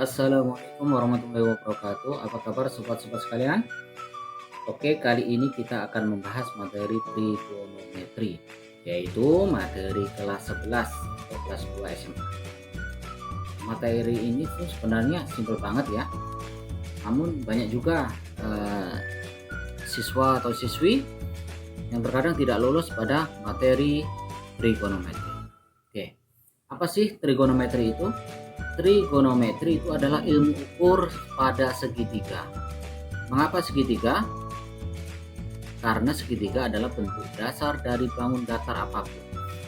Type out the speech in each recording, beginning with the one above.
Assalamualaikum warahmatullahi wabarakatuh. Apa kabar sobat-sobat sekalian? Oke, kali ini kita akan membahas materi trigonometri, yaitu materi kelas 11 atau kelas 2 SMA. Materi ini tuh sebenarnya simpel banget ya. Namun banyak juga siswa atau siswi yang terkadang tidak lolos pada materi trigonometri. Oke, apa sih trigonometri itu? Trigonometri itu adalah ilmu ukur pada segitiga. Mengapa segitiga? Karena segitiga adalah bentuk dasar dari bangun datar apapun.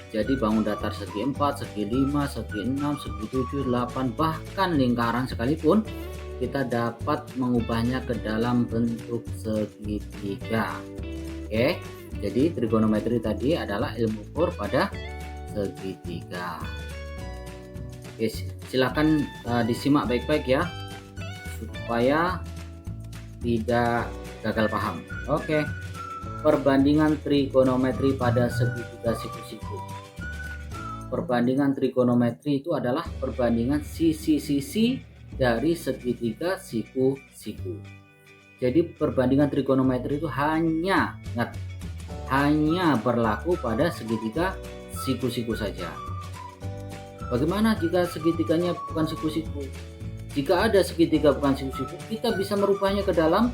Jadi bangun datar segi 4, segi 5, segi 6, segi 7, 8, bahkan lingkaran sekalipun kita dapat mengubahnya ke dalam bentuk segitiga. Oke, jadi trigonometri tadi adalah ilmu ukur pada segitiga. Oke, silakan disimak baik-baik ya supaya tidak gagal paham. Oke, perbandingan trigonometri pada segitiga siku-siku. Perbandingan trigonometri itu adalah perbandingan sisi-sisi dari segitiga siku-siku. Jadi perbandingan trigonometri itu hanya berlaku pada segitiga siku-siku saja. Bagaimana jika segitiganya bukan siku-siku? Jika ada segitiga bukan siku-siku, kita bisa merubahnya ke dalam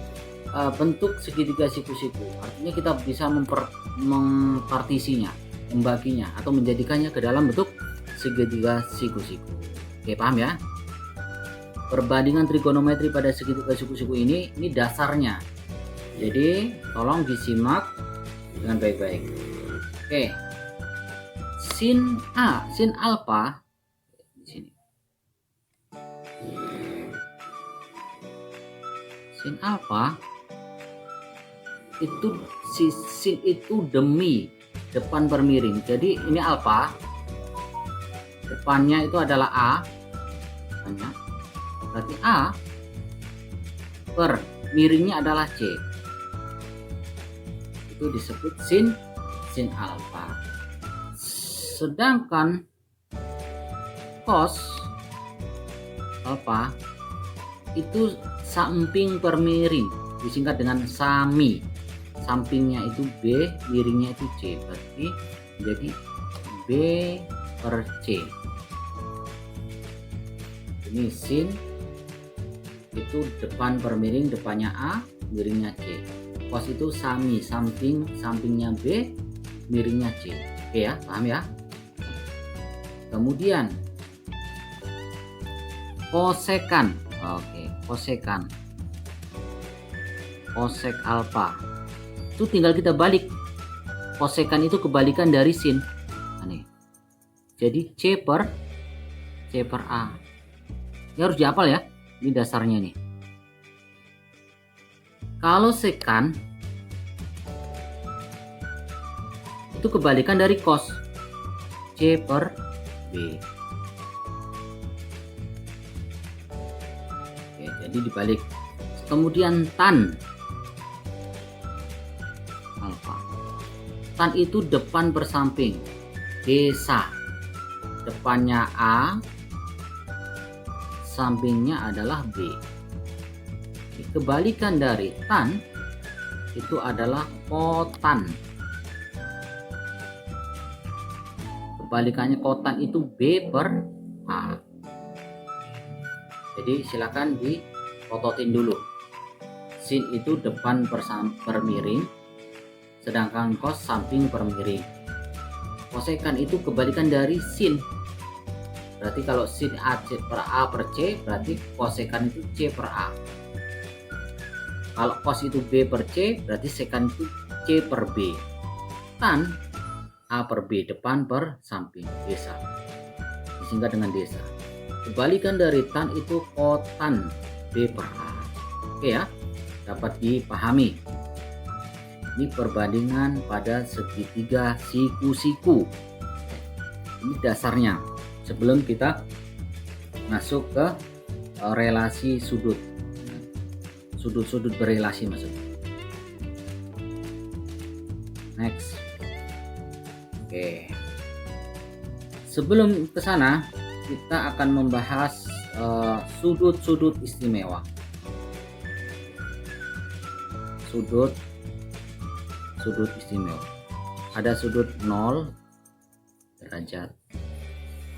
bentuk segitiga siku-siku. Artinya kita bisa mempartisinya, membaginya, atau menjadikannya ke dalam bentuk segitiga siku-siku. Oke, paham ya? Perbandingan trigonometri pada segitiga siku-siku ini dasarnya. Jadi tolong disimak dengan baik-baik. Oke, sin alfa di sini. Sin alfa itu sin itu demi depan bermiring. Jadi ini alfa, depannya itu adalah a, berarti a per miringnya adalah c. Itu disebut sin alfa. Sedangkan cos alfa itu samping per miring, disingkat dengan sami. Sampingnya itu b, miringnya itu c, berarti menjadi b per c. Ini sin itu depan per miring, depannya a, miringnya c. Cos itu sami, sampingnya b, miringnya c. Oke ya, paham ya? Kemudian kosekan. Oke, kosekan. Kosek alfa. Itu tinggal kita balik. Kosekan itu kebalikan dari sin. Nih. Jadi C per A. Ini harus dihafal ya. Ini dasarnya nih. Kalau sekan itu kebalikan dari cos. C per B. Oke, jadi dibalik. Kemudian tan alfa. Tan itu depan bersamping. Desa. Depannya A, sampingnya adalah B. Kebalikan dari tan itu adalah kotan. Kebalikannya kotan itu B per A. Jadi silakan dipototin dulu. Sin itu depan per miring, sedangkan cos samping per miring. Kosekan itu kebalikan dari sin. Berarti kalau sin A per A per C, berarti kosekan itu C per A. Kalau cos itu B per C, berarti sekan itu C per B. Tan A per B, depan per samping, desa. Disingkat dengan desa. Kebalikan dari tan itu kotan, B per A. Oke ya, dapat dipahami. Ini perbandingan pada segitiga siku-siku. Ini dasarnya. Sebelum kita masuk ke relasi sudut. Sudut-sudut berelasi maksudnya. Next. Oke. Sebelum ke sana, kita akan membahas sudut-sudut istimewa. Sudut istimewa. Ada sudut 0 derajat,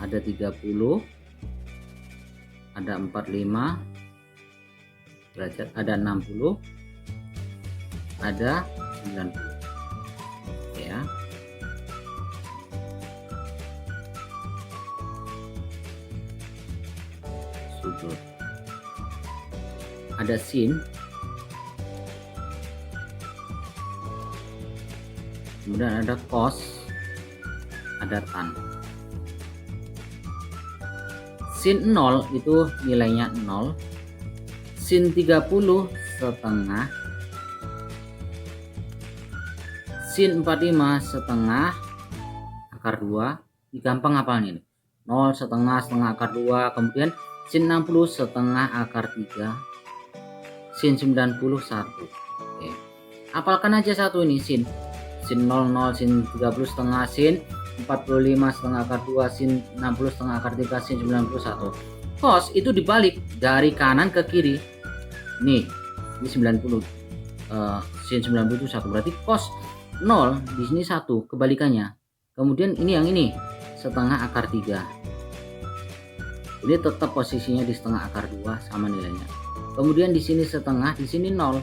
ada 30, ada 45 derajat, ada 60, ada 90 ya. Sudut. Ada sin, kemudian ada cos, ada tan. Sin 0 itu nilainya 0, sin 30 setengah, sin 45 setengah akar 2. Ini gampang hafalnya nih. 0 setengah akar 2, kemudian sin 60 setengah akar 3, sin 90 1. Oke. Hafalkan aja satu ini, sin 00, sin 30 setengah, sin 45 setengah akar 2, sin 60 setengah akar 3, sin 91. Cos itu dibalik dari kanan ke kiri. Nih, ini 90. Sin 90 itu 1. Berarti cos 0 di sini 1, kebalikannya. Kemudian ini yang ini setengah akar 3. Ini tetap posisinya di setengah akar 2 sama nilainya. Kemudian di sini setengah, di sini 0.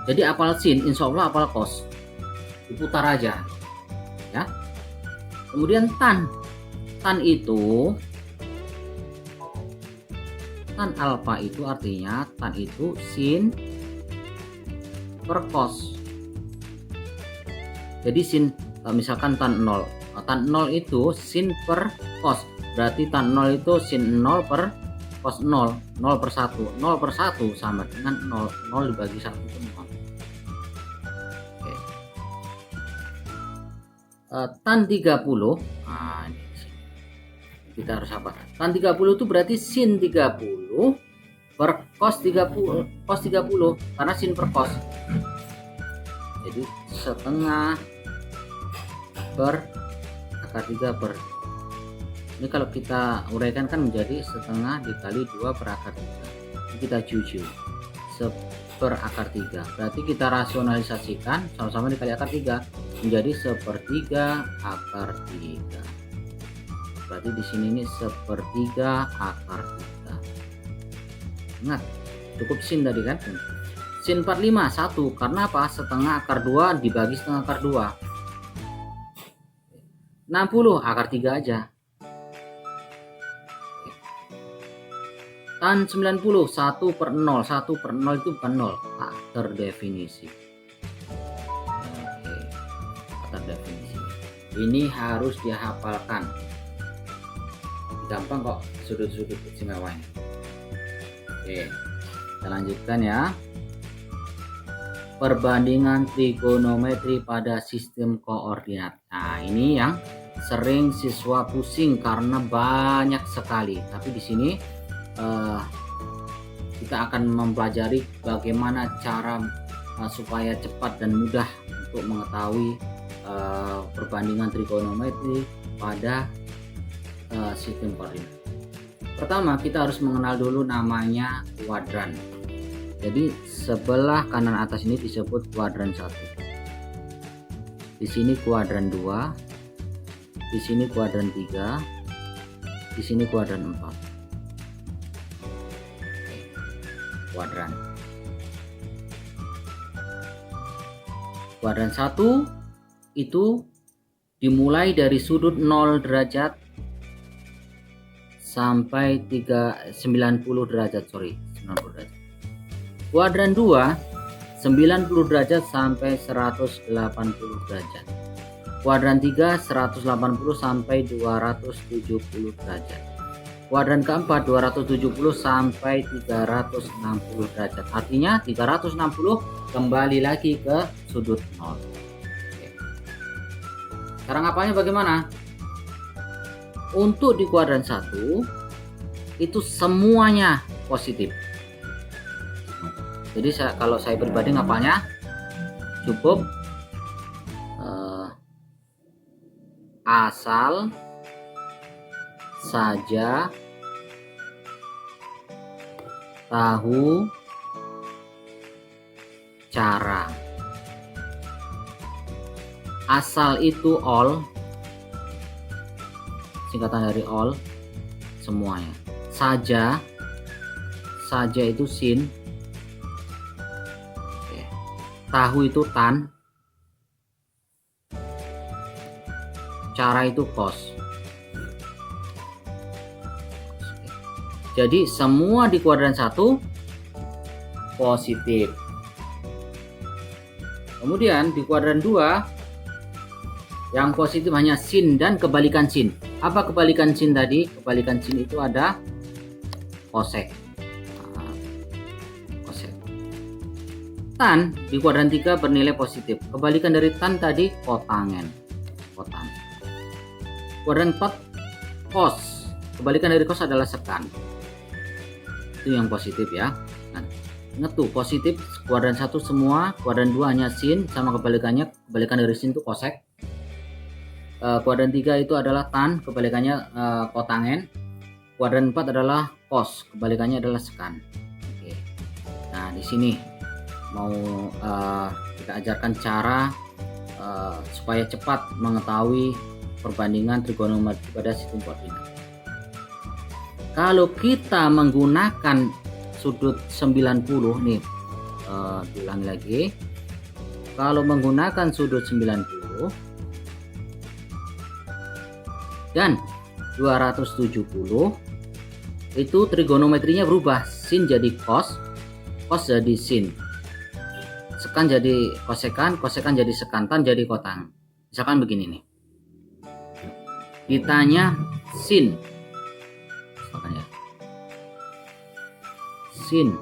Jadi apal sin, insya Allah apal cos. Diputar aja. Ya. Kemudian tan. Tan itu, tan alfa itu artinya tan itu sin per cos. Jadi sin, misalkan tan 0. Tan 0 itu sin per cos. Berarti tan 0 itu sin 0 per cos 0. 0 per 1. 0 per 1 sama dengan 0. 0 dibagi 1 itu 0. Oke. Tan 30. Nah, ini kita harus apa? Tan 30 itu berarti sin 30 per cos 30. Cos 30 karena sin per cos. Jadi setengah per akar 3 per. Ini kalau kita uraikan kan menjadi setengah dikali 2 per akar 3. Ini kita jujur per akar 3. Berarti kita rasionalisasikan sama-sama dikali akar 3 menjadi 1/3 akar 3. Berarti di sini ini 1/3 akar 3. Ingat, cukup sin tadi kan? Sin 45 1 karena apa? Setengah akar 2 dibagi setengah akar 2. 60 akar 3 aja. Tan 90 1 per 0. 1 per 0 itu bukan 0, tak terdefinisi. Oke, tak terdefinisi. Ini harus dihafalkan. Gampang kok sudut-sudut istimewanya. Oke, kita lanjutkan ya. Perbandingan trigonometri pada sistem koordinat. Nah, ini yang sering siswa pusing karena banyak sekali. Tapi di sini kita akan mempelajari bagaimana cara supaya cepat dan mudah untuk mengetahui perbandingan trigonometri pada sistem koordinat. Pertama, kita harus mengenal dulu namanya kuadran. Jadi sebelah kanan atas ini disebut kuadran 1. Di sini kuadran 2, di sini kuadran 3, di sini kuadran 4. Kuadran. Kuadran 1 itu dimulai dari sudut 0 derajat sampai 90 derajat, 90 derajat. Kuadran 2 90 derajat sampai 180 derajat. Kuadran 3 180 sampai 270 derajat. Kuadran keempat 270 sampai 360 derajat. Artinya 360 kembali lagi ke sudut 0. Oke. Sekarang apanya bagaimana? Untuk di kuadran 1 itu semuanya positif. Jadi kalau saya pribadi ngapalnya cukup asal saja tahu cara. Asal itu all, singkatan dari all, semuanya. Saja itu sin. Oke. Tahu itu tan. Cara itu kos. Jadi semua di kuadran 1 positif. Kemudian di kuadran 2 yang positif hanya sin dan kebalikan sin. Apa kebalikan sin tadi? Kebalikan sin itu ada kosek. Kosek. Tan di kuadran 3 bernilai positif. Kebalikan dari tan tadi kotangen. Kotang. Kuadran 4 kos. Kebalikan dari kos adalah sekan. Itu yang positif ya. Nah, ingat tuh positif kuadran 1 semua, kuadran 2 hanya sin, sama kebalikannya, kebalikan dari sin itu kosek. Kuadran 3 itu adalah tan, kebalikannya kotangen. Kuadran 4 adalah kos, kebalikannya adalah sekan. Oke. Nah, di sini mau kita ajarkan cara supaya cepat mengetahui perbandingan trigonometri pada sistem koordinat. Kalau kita menggunakan sudut 90 nih, diulangi lagi. Kalau menggunakan sudut 90 dan 270, itu trigonometrinya berubah. Sin jadi kos, kos jadi sin, sekan jadi kosekan, kosekan jadi sekan, tan jadi kotang. Misalkan begini nih, ditanya sin, ya, sin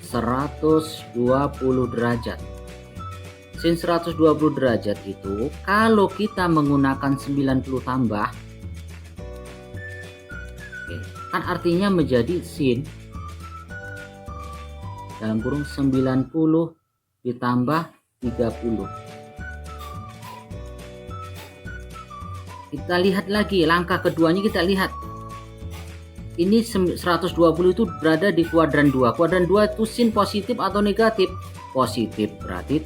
120 derajat. Sin 120 derajat itu kalau kita menggunakan 90 tambah, kan artinya menjadi sin dalam kurung 90 ditambah 30. Kita lihat lagi langkah keduanya, kita lihat ini 120 itu berada di kuadran 2. Kuadran 2 itu sin positif atau negatif? Positif, berarti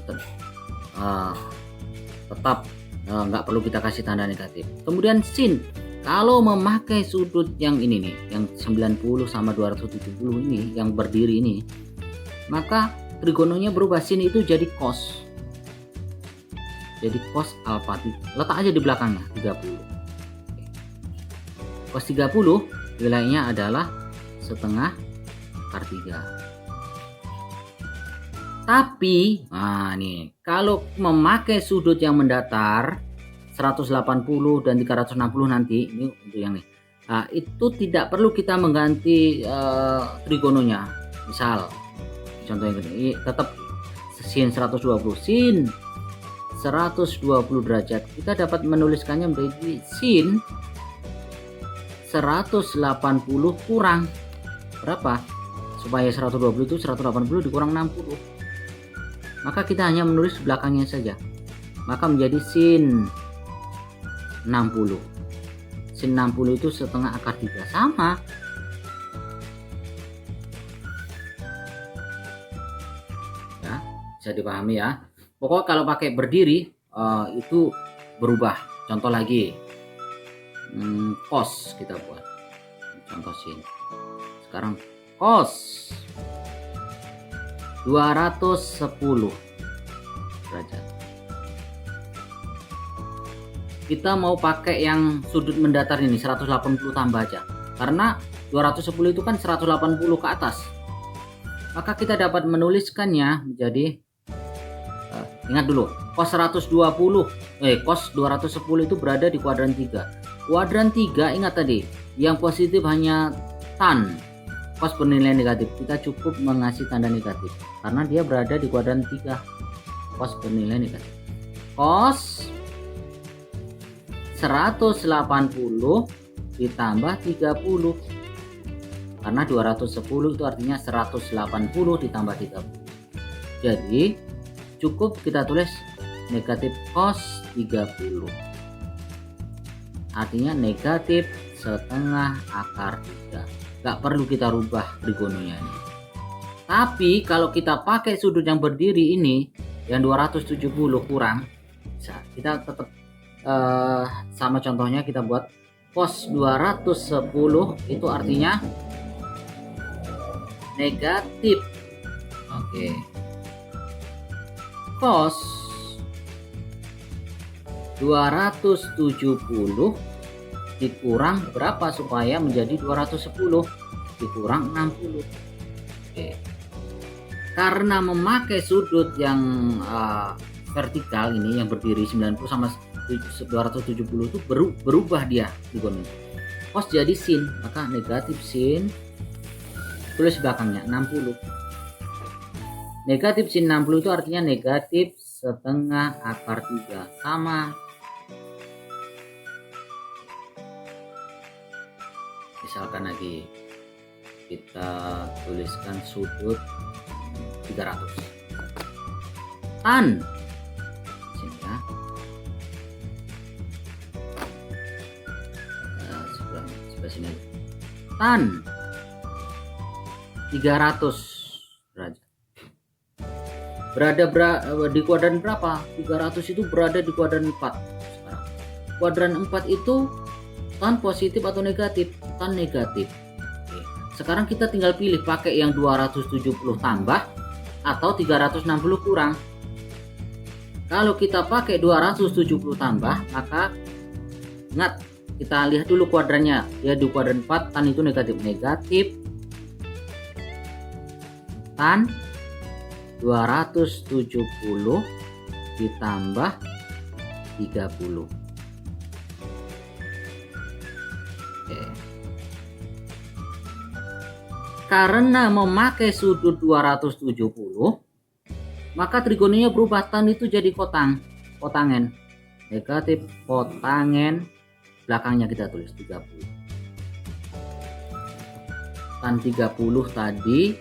tetap nggak perlu kita kasih tanda negatif. Kemudian sin, kalau memakai sudut yang ini nih, yang 90 sama 270 ini, yang berdiri ini, maka trigononya berubah. Sin itu jadi cos. Jadi cos alfa, letak aja di belakangnya 30. Cos 30 nilainya adalah setengah akar 3. Tapi nah nih, kalau memakai sudut yang mendatar 180 dan 360 nanti, ini untuk yang nih, nah, itu tidak perlu kita mengganti trigononya. Misal contohnya gini, tetap sin 120, sin 120 derajat, kita dapat menuliskannya menjadi sin 180 kurang berapa? Supaya 120 itu 180 dikurang 60. Maka kita hanya menulis belakangnya saja. Maka menjadi sin 60. Sin 60 itu setengah akar 3. Sama. Ya, bisa dipahami ya. Pokoknya kalau pakai berdiri itu berubah. Contoh lagi, cos kita buat. Contoh sin. Sekarang cos 210 derajat. Kita mau pakai yang sudut mendatar ini 180 tambah aja. Karena 210 itu kan 180 ke atas. Maka kita dapat menuliskannya menjadi ingat dulu, cos 210 itu berada di kuadran 3. Kuadran 3 ingat tadi, yang positif hanya tan. Cos bernilai negatif, kita cukup mengasih tanda negatif karena dia berada di kuadran 3. Cos bernilai negatif. Cos 180 ditambah 30. Karena 210 itu artinya 180 ditambah 30. Jadi cukup kita tulis negatif cos 30. Artinya negatif setengah akar 3. nggak perlu kita rubah trigononya ini. Tapi kalau kita pakai sudut yang berdiri ini yang 270 kurang, bisa kita tetap sama contohnya kita buat cos 210 itu artinya negatif. Oke. Cos 270 dikurang berapa supaya menjadi 210 dikurang 60. Oke. Karena memakai sudut yang vertikal ini yang berdiri 90 sama 270 itu berubah dia trigonometri. Cos jadi sin, maka negatif sin, tulis belakangnya 60. Negatif sin 60 itu artinya negatif setengah akar 3 sama. Misalkan lagi kita tuliskan sudut 300 tan sini ya, sebelah sini aja. Tan 300 derajat berada di kuadran berapa? 300 itu berada di kuadran 4. Sekarang kuadran 4 itu tan positif atau negatif? Tan negatif. Oke. Sekarang kita tinggal pilih pakai yang 270 tambah atau 360 kurang. Kalau kita pakai 270 tambah, maka ingat kita lihat dulu kuadrannya. Ya di kuadran 4 tan itu negatif. Negatif tan 270 ditambah 30. Oke. Karena memakai sudut 270, maka trigononya berubah, tan itu jadi kotangen. Negatif kotangen, belakangnya kita tulis 30. Tan 30 tadi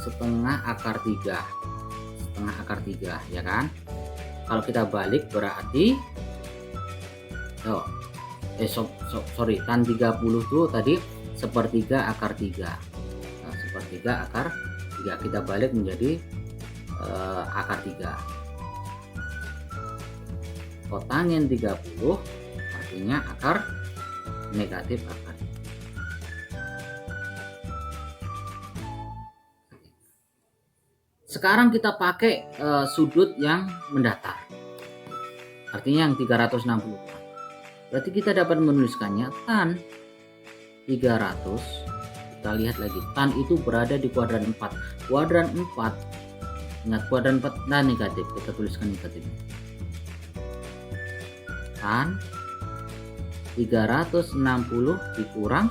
setengah akar 3. Setengah akar 3 ya kan? Kalau kita balik berarti sorry, tan 30 itu tadi sepertiga akar 3. Nah, sepertiga akar 3 kita balik menjadi akar 3. Kotangen 30 artinya akar negatif akar. Sekarang kita pakai sudut yang mendatar. Artinya yang 360. Berarti kita dapat menuliskannya tan 300. Kita lihat lagi, tan itu berada di kuadran 4. Kuadran 4, ingat kuadran 4 nah negatif, kita tuliskan negatif. Tan 360 dikurang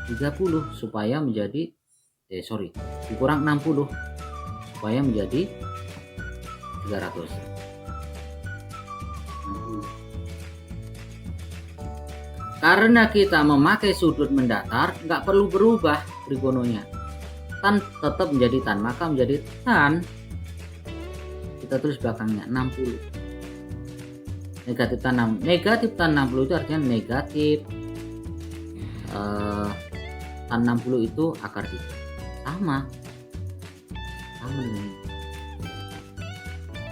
30 supaya menjadi dikurang 60 supaya menjadi 300. Karena kita memakai sudut mendatar, nggak perlu berubah trigononya. Tan tetap menjadi tan, maka menjadi tan. Kita tulis belakangnya 60. Negatif tan 6. Negatif tan 60 itu artinya negatif tan 60 itu akar 3. Sama ini.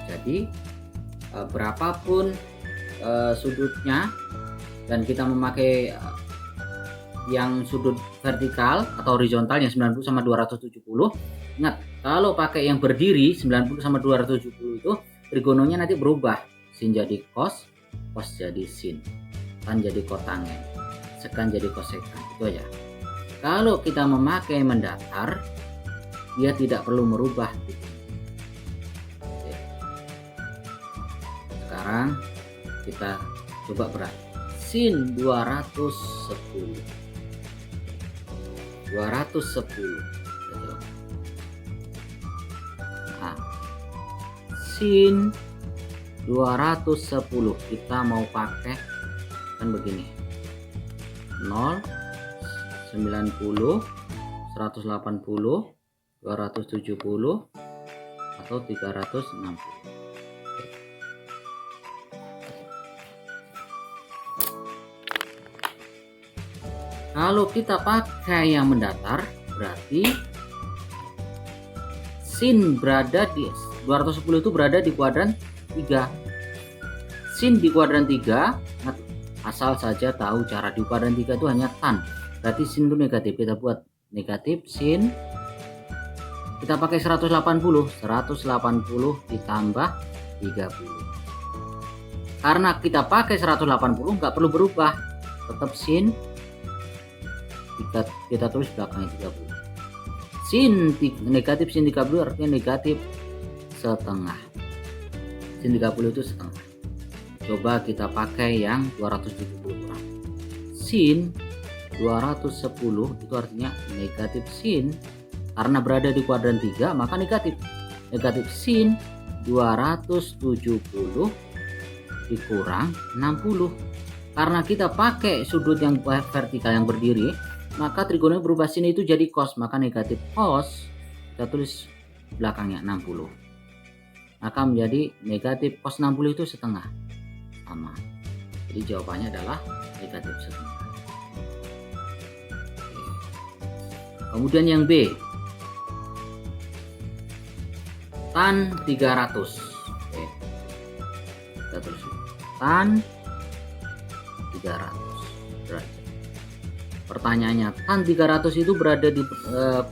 Jadi berapapun sudutnya dan kita memakai yang sudut vertikal atau horizontal yang 90 sama 270, ingat kalau pakai yang berdiri 90 sama 270 itu trigononya nanti berubah, sin jadi cos, cos jadi sin, tan jadi kotangen, sekan jadi kosekan, itu aja. Kalau kita memakai mendatar, dia tidak perlu merubah. Oke. Sekarang kita coba berat. Sin 210. Nah, sin 210 kita mau pakai kan begini. 0, 90, 180, 270 atau 360. Kalau kita pakai yang mendatar, berarti sin berada di 210 itu berada di kuadran 3. Sin di kuadran 3, asal saja tahu cara di kuadran 3 itu hanya tan. Berarti sin itu negatif. Kita buat negatif sin. Kita pakai 180 ditambah 30. Karena kita pakai 180 nggak perlu berubah, tetap sin. Kita tulis belakangnya 30. Sin negatif sin 30 artinya negatif setengah. Sin 30 itu setengah. Coba kita pakai yang 270 kurang. Sin 210 itu artinya negatif sin. Karena berada di kuadran 3 maka negatif. Negatif sin 270 dikurang 60. Karena kita pakai sudut yang vertikal yang berdiri, maka trigonometri berubah sin itu jadi cos, maka negatif cos kita tulis belakangnya 60. Maka menjadi negatif cos 60 itu setengah. Sama. Jadi jawabannya adalah negatif setengah. Kemudian yang B, tan 300. Oke. Kita tulis tan 300 derajat. Pertanyaannya, tan 300 itu berada di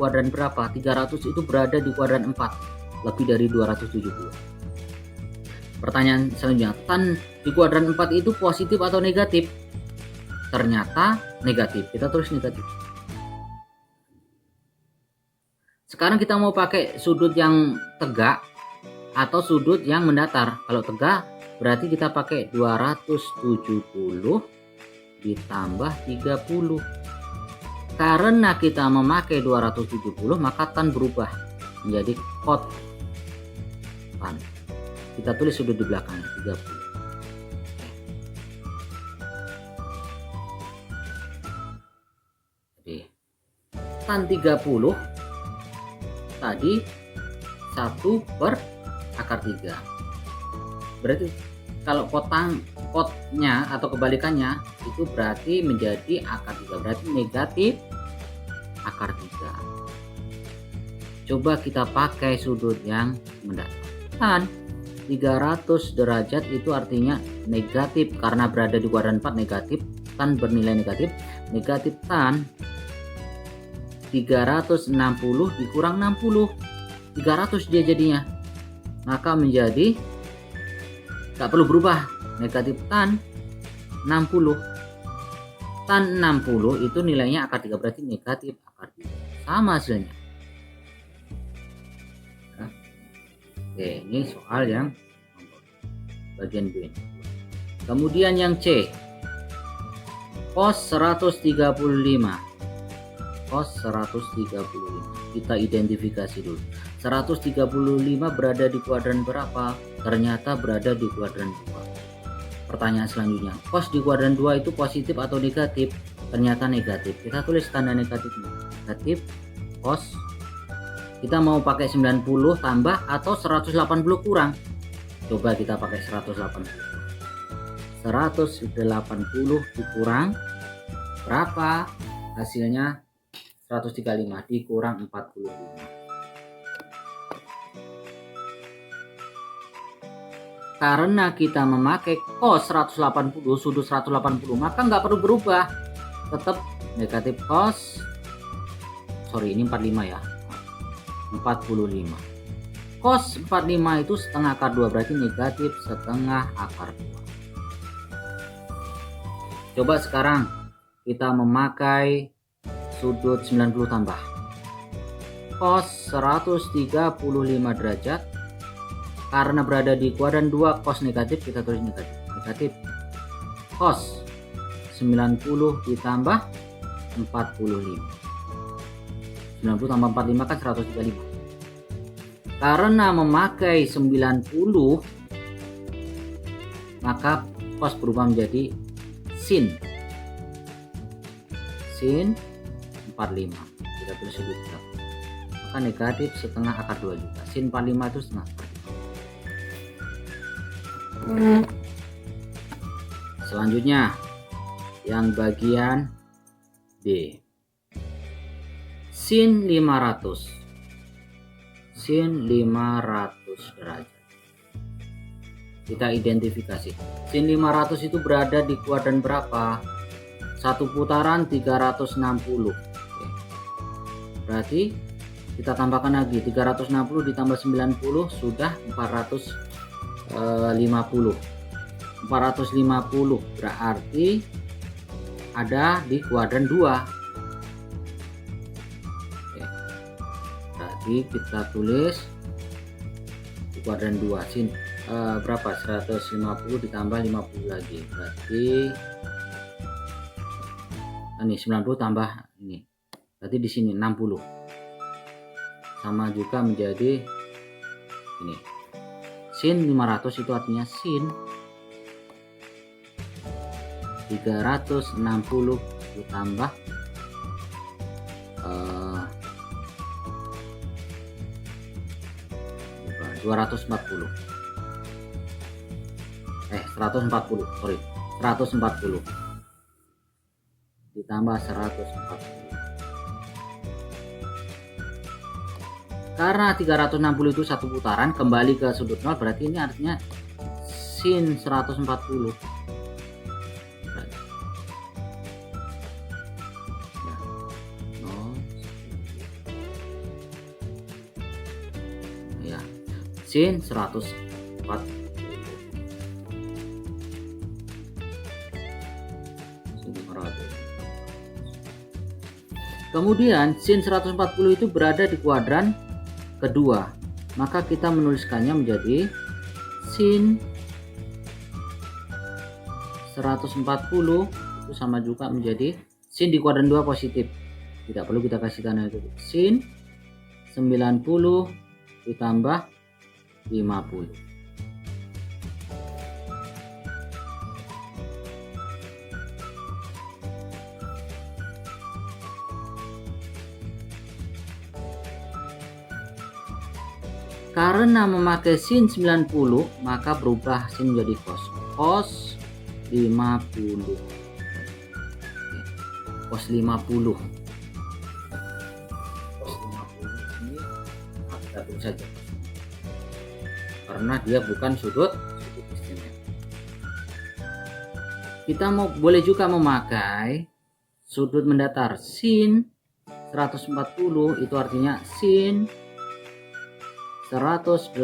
kuadran berapa? 300 itu berada di kuadran 4, lebih dari 270. Pertanyaan selanjutnya, tan di kuadran 4 itu positif atau negatif? Ternyata negatif. Kita tulis negatif. Sekarang kita mau pakai sudut yang tegak atau sudut yang mendatar. Kalau tegak berarti kita pakai 270 ditambah 30. Karena kita memakai 270 maka tan berubah menjadi cot tan. Kita tulis sudut di belakangnya 30. Jadi tan 30 tadi 1/akar 3. Berarti kalau kotnya atau kebalikannya itu berarti menjadi akar 3, berarti negatif akar 3. Coba kita pakai sudut yang mendatar. Tan 300 derajat itu artinya negatif karena berada di kuadran 4 negatif, tan bernilai negatif. Negatif tan 360 dikurang 60. 300 dia jadinya. Maka menjadi gak perlu berubah, negatif tan 60. Tan 60 itu nilainya akar 3, berarti negatif akar 3. Sama hasilnya. Nah, oke, ini soal yang bagian B. Kemudian yang C, cos 135. Cos 135. Kita identifikasi dulu. 135 berada di kuadran berapa? Ternyata berada di kuadran 2. Pertanyaan selanjutnya, cos di kuadran 2 itu positif atau negatif? Ternyata negatif. Kita tulis tanda negatifnya. Negatif cos. Kita mau pakai 90 tambah atau 180 kurang? Coba kita pakai 180. 180 dikurang berapa? Hasilnya 135 dikurang 45. Karena kita memakai cos 180, sudut 180, maka nggak perlu berubah. Tetap negatif cos. Sorry, ini 45 ya. 45. Cos 45 itu setengah akar 2, berarti negatif setengah akar 2. Coba sekarang kita memakai sudut 90 tambah. Cos 135 derajat. Karena berada di kuadran 2 cos negatif, kita tulis negatif. Negatif cos 90 ditambah 45. 90 tambah 45 kan 135. Karena memakai 90 maka cos berubah menjadi sin. Sin 45. Kita tulis sudut belakang. Maka negatif setengah akar 2 juga. Sin 45 itu setengah akar 2. Selanjutnya yang bagian B. Sin 500. Sin 500 derajat. Kita identifikasi. Sin 500 itu berada di kuadran berapa? Satu putaran 360. Oke. Berarti kita tambahkan lagi 360 ditambah 90 sudah 450. 450 berarti ada di kuadran 2. Oke. Berarti kita tulis di kuadran 2. Sin berapa? 150 ditambah 50 lagi. Berarti ini 90 tambah ini. Berarti di sini 60. Sama juga menjadi ini. Sin 500 itu artinya sin 360 ditambah 140 ditambah 140. Karena 360 itu satu putaran kembali ke sudut nol, berarti ini artinya sin 140. Ya, sin 140. Kemudian sin 140 itu berada di kuadran kedua, maka kita menuliskannya menjadi sin 140 itu sama juga menjadi sin di kuadran 2 positif. Tidak perlu kita kasih tanda itu. Sin 90 ditambah 50. Karena memakai sin 90 maka berubah sin menjadi cos. Cos 50. Cos 50. Cos 50 ini kita tulis saja. Karena dia bukan sudut istimewa. Kita boleh juga memakai sudut mendatar. Sin 140 itu artinya sin 180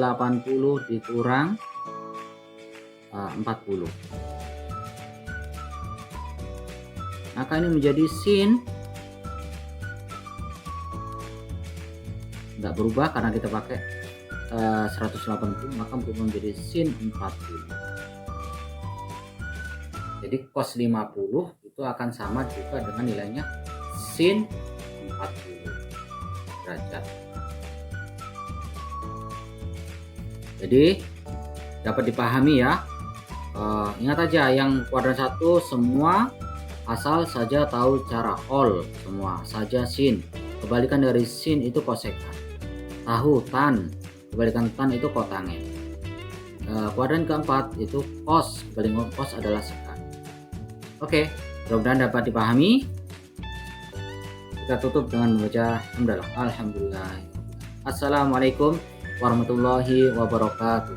dikurang 40. Maka ini menjadi sin, tidak berubah karena kita pakai 180, maka berubah menjadi sin 40. Jadi cos 50 itu akan sama juga dengan nilainya sin 40 derajat. Jadi dapat dipahami ya. Ingat aja yang kuadran 1 semua asal saja tahu cara all, semua saja sin. Kebalikan dari sin itu kosekan. Tahu tan, kebalikan tan itu kotangen. Kuadran keempat itu cos, kebalikan cos adalah sekan. Oke, mudah-mudahan dapat dipahami. Kita tutup dengan membaca hamdalah. Alhamdulillah. Assalamualaikum warahmatullahi wabarakatuh.